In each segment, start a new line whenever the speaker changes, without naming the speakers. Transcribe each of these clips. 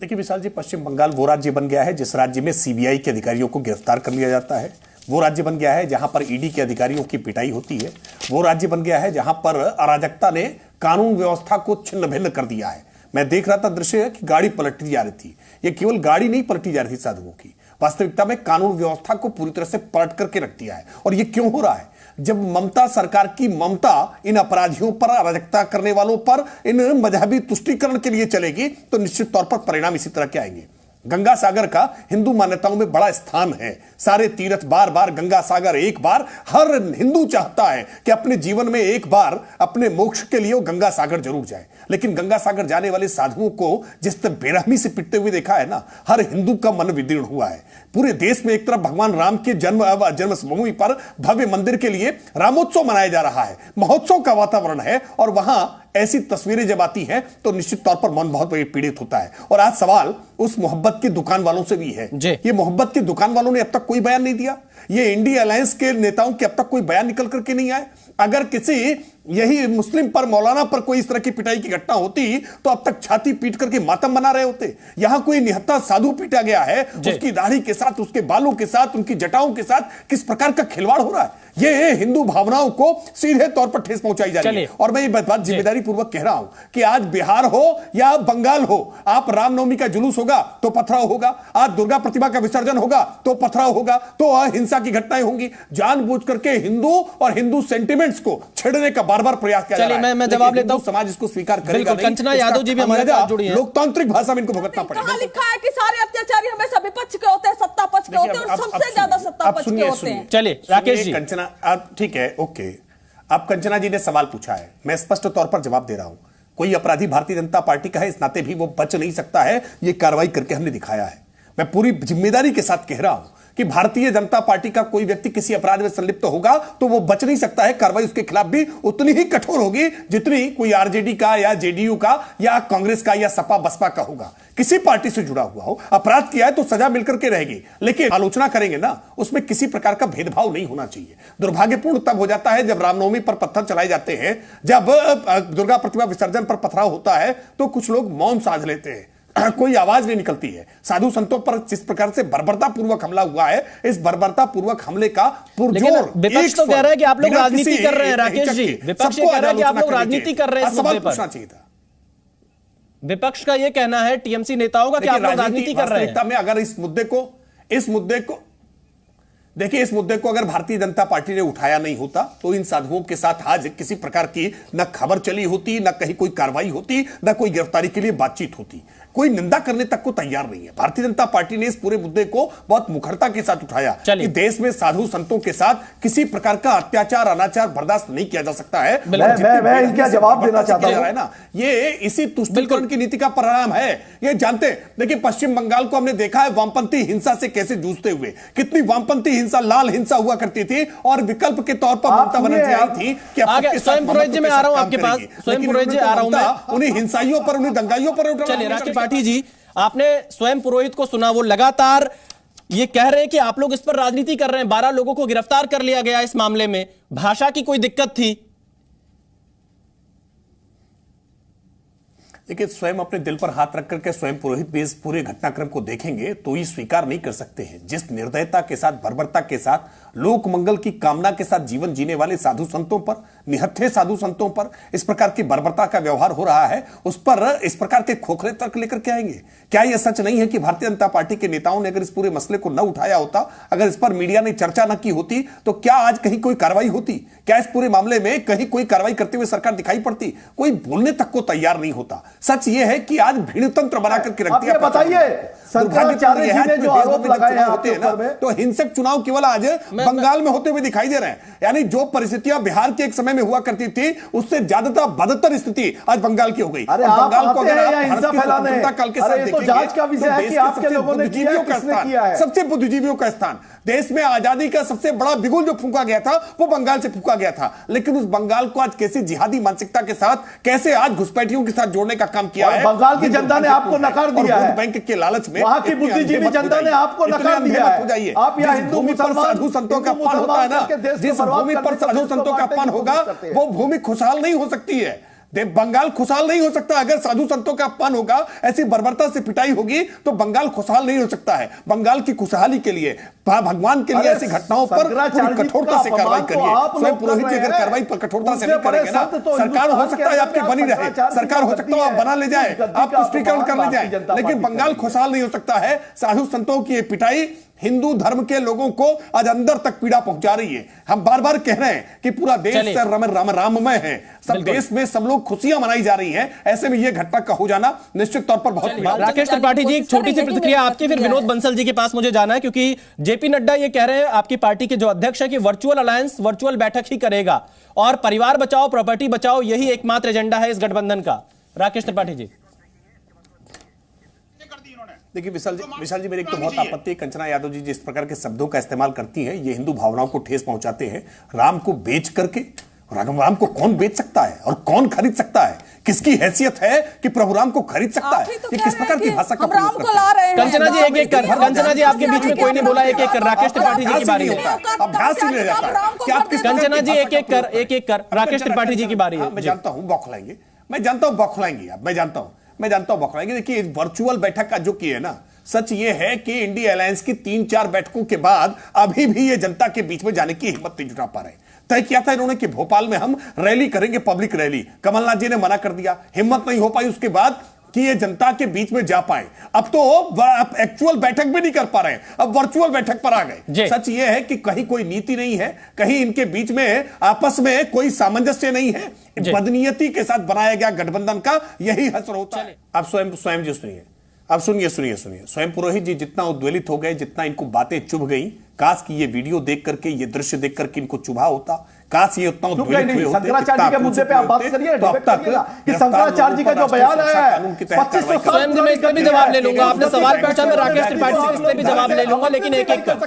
देखिए विशाल जी, पश्चिम बंगाल वो राज्य बन गया है जिस राज्य में सीबीआई के अधिकारियों को गिरफ्तार कर लिया जाता है। वो राज्य बन गया है जहां पर ईडी के अधिकारियों की पिटाई होती है। वो राज्य बन गया है जहां पर अराजकता ने कानून व्यवस्था को छिन्न भिन्न कर दिया है। मैं देख रहा था दृश्य कि गाड़ी पलटी जा रही थी। ये केवल गाड़ी नहीं पलटी जा रही थी साधुओं की, वास्तविकता में कानून व्यवस्था को पूरी तरह से पलट करके रख दिया है। और ये क्यों हो रहा है? जब ममता सरकार की ममता इन अपराधियों पर, अराजकता करने वालों पर, इन मजहबी तुष्टीकरण के लिए चलेगी तो निश्चित तौर पर परिणाम इसी तरह के आएंगे। गंगा सागर का हिंदू मान्यताओं में बड़ा स्थान है। सारे तीर्थ बार बार गंगा सागर, एक बार हर हिंदू चाहता है कि अपने जीवन में एक बार अपने मोक्ष के लिए वो गंगा सागर जरूर जाए। लेकिन गंगा सागर जाने वाले साधुओं को जिस तरह बेरहमी से पिटते हुए देखा है ना, हर हिंदू का मन विदीर्ण हुआ है। पूरे देश में एक तरफ भगवान राम के जन्मभूमि पर भव्य मंदिर के लिए रामोत्सव मनाया जा रहा है, महोत्सव का वातावरण है, और वहां ऐसी तस्वीरें जब आती हैं तो निश्चित तौर पर मन बहुत पीड़ित होता है। और आज सवाल उस मोहब्बत की दुकान वालों से भी है। ये मोहब्बत की दुकान वालों ने अब तक कोई बयान नहीं दिया। ये इंडिया अलायंस के नेताओं के अब तक कोई बयान निकल करके नहीं आए। अगर किसी यही मुस्लिम पर, मौलाना पर कोई इस तरह की पिटाई की घटना होती तो अब तक छाती पीट करके मातम बना रहे होते। यहां कोई निहत्था साधु पीटा गया है, उसकी दाढ़ी के साथ, उसके बालों के साथ, उनकी जटाओं के साथ किस प्रकार का खिलवाड़ हो रहा है। ये हिंदू भावनाओं को सीधे तौर पर ठेस पहुंचाई जा रही है। और मैं ये बात जिम्मेदारी पूर्वक कह रहा हूं कि आज बिहार हो या बंगाल हो, आप रामनवमी का जुलूस होगा तो पथराव होगा, आज दुर्गा प्रतिमा का विसर्जन होगा तो पथराव होगा, तो हिंसा की घटनाएं होंगी। जानबूझ करके हिंदू और हिंदू सेंटिमेंट्स को छेड़ने का बार बार प्रयास किया जा रहा है।
मैं जवाब लेता हूं।
समाज इसको स्वीकार करेगा नहीं।
कंचना यादव जी भी हमारे साथ जुड़ी हैं।
लोकतांत्रिक भाषा में इनको भुगतना पड़ेगा।
कहां लिखा है कि सारे अत्याचारी हमेशा विपक्ष के होते हैं, सत्ता पक्ष के होते हैं, और सबसे ज्यादा सत्ता पक्ष के होते हैं।
चलिए राकेश जी।
कंचना, ठीक है, ओके, आप कंचना जी ने सवाल पूछा है, मैं स्पष्ट तौर पर जवाब दे रहा हूं। कोई अपराधी भारतीय जनता पार्टी का है, इस नाते भी वो बच नहीं सकता है। ये कार्रवाई करके हमने दिखाया है। मैं पूरी जिम्मेदारी के साथ कह रहा हूं कि भारतीय जनता पार्टी का कोई व्यक्ति किसी अपराध में संलिप्त होगा तो वो बच नहीं सकता है। कार्रवाई उसके खिलाफ भी उतनी ही कठोर होगी जितनी कोई आरजेडी का या जेडीयू का या कांग्रेस का या सपा बसपा का होगा। किसी पार्टी से जुड़ा हुआ हो, अपराध किया है तो सजा मिलकर के रहेगी। लेकिन आलोचना करेंगे ना, उसमें किसी प्रकार का भेदभाव नहीं होना चाहिए। दुर्भाग्यपूर्ण तब हो जाता है जब रामनवमी पर पत्थर चलाए जाते हैं, जब दुर्गा प्रतिमा विसर्जन पर पथराव होता है तो कुछ लोग मौन साध लेते हैं, कोई आवाज नहीं निकलती है। साधु संतों पर जिस प्रकार से बर्बरता पूर्वक हमला हुआ है, इस बर्बरता पूर्वक हमले का पुरजोर
विपक्ष तो कह रहा है कि आप लोग राजनीति कर रहे हैं। राकेश जी, विपक्ष कह रहा है कि आप लोग राजनीति कर रहे हैं।
सवाल पूछना चाहिए था।
विपक्ष का यह कहना है, टीएमसी नेताओं का, कि आप लोग राजनीति कर रहे हैं।
में अगर इस मुद्दे को देखिए, इस मुद्दे को अगर भारतीय जनता पार्टी ने उठाया नहीं होता तो इन साधुओं के साथ आज किसी प्रकार की न खबर चली होती, न कहीं कोई कार्रवाई होती, न कोई गिरफ्तारी के लिए बातचीत होती। कोई निंदा करने तक को तैयार नहीं है। भारतीय जनता पार्टी ने इस पूरे मुद्दे को बहुत मुखरता के साथ उठाया कि देश में साधु संतों के साथ किसी प्रकार का अत्याचार, अनाचार बर्दाश्त नहीं किया जा सकता है।
मैं इनका जवाब देना चाहता हूं।
है ना, ये इसी तुष्टीकरण की नीति का परिणाम है। ये जानते, देखिए पश्चिम बंगाल को हमने देखा है वामपंथी हिंसा से कैसे जूझते हुए। कितनी वामपंथी हिंसा, लाल हिंसा हुआ करती थी, और विकल्प के तौर पर ममता बनर्जी आई थी कि
स्वयं पुरोहित जी मैं आ रहा हूं आपके पास। स्वयं पुरोहित जी आ रहा हूं मैं।
उन्हीं हिंसाइयों पर, उन्हीं दंगाइयों पर।
चलिए राकेश पाठी जी, आपने स्वयं पुरोहित को सुना, वो लगातार ये कह रहे हैं कि आप लोग इस पर राजनीति कर रहे हैं। 12 लोगों को गिरफ्तार कर लिया गया इस मामले में। भाषा की कोई दिक्कत थी?
देखिए, स्वयं अपने दिल पर हाथ रख करके स्वयं पुरोहित भी इस पूरे घटनाक्रम को देखेंगे तो ये स्वीकार नहीं कर सकते हैं। जिस निर्दयता के साथ, बर्बरता के साथ, लोक मंगल की कामना के साथ जीवन जीने वाले साधु संतों पर, निहत्थे साधु संतों पर इस प्रकार की बर्बरता का व्यवहार हो रहा है, उस पर इस प्रकार के खोखले तर्क लेकर के आएंगे। क्या यह सच नहीं है कि भारतीय जनता पार्टी के नेताओं ने अगर इस पूरे मसले को न उठाया होता, अगर इस पर मीडिया ने चर्चा न की होती, तो क्या आज कहीं कोई कार्रवाई होती? क्या इस पूरे मामले में कहीं कोई कार्रवाई करते हुए सरकार दिखाई पड़ती? कोई बोलने तक को तैयार नहीं होता। सच यह है कि आज भीड़ तंत्र बना करके रख दिया।
बताइए, शंकराचार्य जी ने जो आरोप लगाए हैं
होते हैं ना, तो हिंसक चुनाव केवल आज बंगाल में होते हुए दिखाई दे रहे हैं। यानी जो परिस्थितियां बिहार के एक समय में हुआ करती थी, उससे ज्यादा बदतर स्थिति आज बंगाल की हो गई।
बंगाल को
सबसे बुद्धिजीवियों का स्थान, देश में आजादी का सबसे बड़ा बिगुल जो फूंका गया था वो बंगाल से फूंका गया था। लेकिन उस बंगाल को आज कैसे जिहादी मानसिकता के साथ, कैसे आज घुसपैठियों के साथ जोड़ने का काम किया है।
बंगाल की जनता ने आपको नकार दिया है।
बैंक के लालच में
वहां की बुद्धिजीवी जनता ने आपको नकार दिया है। आप यहाँ हिंदू मुसलमान,
साधु संतों का पान होता है ना, जिस भूमि पर साधु संतों का पान होगा वो भूमि खुशहाल नहीं हो सकती है। बंगाल खुशहाल नहीं हो सकता अगर साधु संतों का अपमान होगा, ऐसी बर्बरता से पिटाई होगी तो बंगाल खुशहाल नहीं हो सकता है। बंगाल की खुशहाली के लिए, भगवान के लिए ऐसी घटनाओं पर कठोरता से कार्रवाई करिए। स्वयं पुरोहित जी अगर कार्रवाई पर कठोरता से नहीं करेंगे ना, सरकार हो सकता है आपकी बनी रहे, सरकार हो सकता है आप बना ले जाए, आप पुष्टिकरण कर ले जाए, लेकिन बंगाल खुशहाल नहीं हो सकता है। साधु संतों की पिटाई हिंदू धर्म के लोगों को आज अंदर तक पीड़ा पहुंचा रही है। हम बार बार कह रहे हैं कि पूरा देश राममय है, सब देश में सब लोग खुशियां मनाई जा रही हैं, ऐसे में यह घटना का हो जाना निश्चित तौर पर बहुत
राकेश त्रिपाठी जी, एक छोटी सी प्रतिक्रिया आपकी, फिर विनोद बंसल जी के पास मुझे जाना है, क्योंकि जेपी नड्डा ये कह रहे हैं, आपकी पार्टी के जो अध्यक्ष है, कि वर्चुअल अलायंस, वर्चुअल बैठक ही करेगा और परिवार बचाओ प्रॉपर्टी बचाओ यही एकमात्र एजेंडा है इस गठबंधन का। राकेश त्रिपाठी जी।
देखिए विशाल जी मेरी एक तो बहुत आपत्ति है, कंचना यादव जी जिस प्रकार के शब्दों का इस्तेमाल करती हैं, ये हिंदू भावनाओं को ठेस पहुंचाते हैं। राम को बेच करके, राम को कौन बेच सकता है और कौन खरीद सकता है? किसकी हैसियत है कि प्रभु राम को खरीद सकता है?
तो
ये किस प्रकार की भाषा का
प्रयोग करते हैं?
कंचना जी एक एक कर, कंचना जी आपके बीच में कोई नहीं बोला, एक एक कर। राकेश त्रिपाठी जी की बारी है।
अभ्यास ही ले जाता है कि आप किस
कंचना जी एक एक कर। राकेश त्रिपाठी जी की बारी है।
मैं जानता हूं बौखलाएंगे, मैं जानता हूं बौखलाएंगे आप, मैं जानता हूं बौखलाएंगे। देखिए वर्चुअल बैठक का जो किए ना, सच ये है कि इंडिया अलायंस की 3-4 बैठकों के बाद अभी भी ये जनता के बीच में जाने की हिम्मत नहीं जुटा पा रहे। तय किया था इन्होंने कि भोपाल में हम रैली करेंगे, पब्लिक रैली, कमलनाथ जी ने मना कर दिया, हिम्मत नहीं हो पाई उसके बाद कि ये जनता के बीच में जा पाए। अब तो एक्चुअल बैठक भी नहीं कर पा रहे, अब वर्चुअल बैठक पर आ गए। सच ये है कि कहीं कोई नीति नहीं है, कहीं इनके बीच में आपस में कोई सामंजस्य नहीं है, बदनीयती के साथ बनाया गया गठबंधन का यही असर होता है। अब स्वयं जी सुनिए, अब सुनिए। स्वयं पुरोहित जी जितना उद्वेलित हो गए, जितना इनको बातें चुभ गई, काश कि ये वीडियो देख करके, ये दृश्य देख करके इनको चुभा होता, काश ये उतना उद्वेलित हुए होते।
शंकराचार्य के मुद्दे पे आप बात करिए, तो अब तक कि शंकराचार्य जी का जो बयान है 2500
स्वयं जी मैं इसमें भी जवाब ले लूंगा। आपने सवाल पूछा, मैं राकेश त्रिपाठी से इसमें भी जवाब ले लूंगा, लेकिन एक एक कर।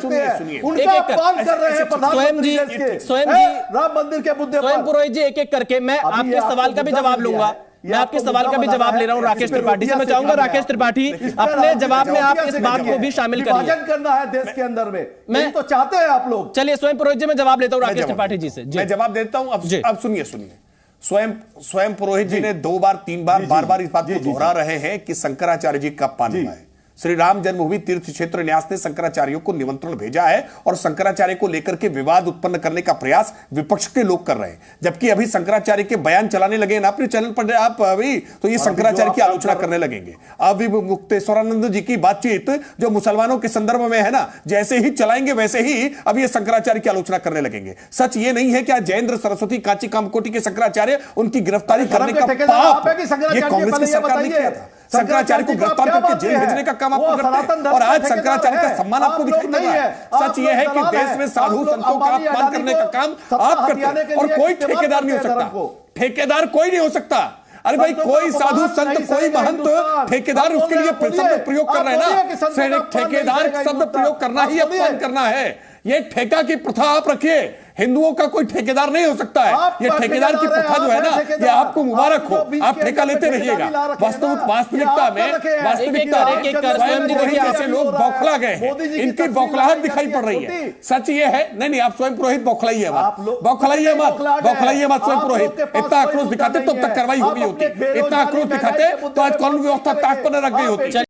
स्वयं जी
राम मंदिर के मुद्दे पर,
स्वयं पुरोहित जी एक एक करके मैं आपके सवाल का भी जवाब लूंगा। मैं आपके सवाल का भी जवाब ले रहा हूं राकेश त्रिपाठी से। मैं चाहूंगा राकेश त्रिपाठी अपने जवाब में आप इस बात को भी शामिल करिए।
विभाजन करना है देश के अंदर में, मैं तो चाहते हैं आप लोग।
चलिए स्वयं पुरोहित जी मैं जवाब लेता हूं राकेश त्रिपाठी जी से।
मैं जवाब देता हूं। अब सुनिए। स्वयं पुरोहित जी ने 2 बार 3 बार बार इस बात को दोहरा रहे हैं कि शंकराचार्य जी का अपमान हुआ है। श्री राम जन्मभूमि तीर्थ क्षेत्र न्यास ने शंकराचार्यों को निमंत्रण भेजा है और शंकराचार्य को लेकर के विवाद उत्पन्न करने का प्रयास विपक्ष के लोग कर रहे हैं, जबकि अभी शंकराचार्य के बयान चलाने लगे ना अपने चैनल पर आप अभी, तो ये शंकराचार्य की आलोचना करने लगेंगे। अभी मुक्तेश्वरानंद जी की बातचीत जो मुसलमानों के संदर्भ में है ना, जैसे ही चलाएंगे वैसे ही अब ये शंकराचार्य की आलोचना करने लगेंगे। सच ये नहीं है कि आज जयेंद्र सरस्वती कांची कामकोटी के शंकराचार्य उनकी गिरफ्तारी करने का पाप ये कांग्रेस की सरकार ने किया था। शंकराचार्य को गिरफ्तार करके जेल भेजने का काम आपको करते हैं और आज शंकराचार्य का सम्मान आपको दिखाई दे रहा है। सच ये है कि देश में साधु संतों का अपमान करने का काम आप करते हैं और कोई ठेकेदार नहीं हो सकता। ठेकेदार कोई नहीं हो सकता। अरे भाई कोई साधु संत, कोई महंत, ठेकेदार उसके लिए शब्द प्रयोग कर रहे हैं ना। ठेकेदार शब्द प्रयोग करना ही अपमान करना है। ये ठेका की प्रथा आप रखिए, हिंदुओं का कोई ठेकेदार नहीं हो सकता है। ये ठेकेदार की प्रथा जो है ना, ये आपको मुबारक हो, आप ठेका लेते रहिएगा। वास्तविकता में ऐसे लोग बौखला गए हैं, इनकी बौखलाहट दिखाई पड़ रही है। सच ये है, नहीं आप स्वयं पुरोहित बौखलाइए मत, स्वयं पुरोहित। इतना आक्रोश दिखाते तो अब तक कार्रवाई हो गई होती, इतना आक्रोश दिखाते तो आज कानून व्यवस्था ताक पर रख गई होती।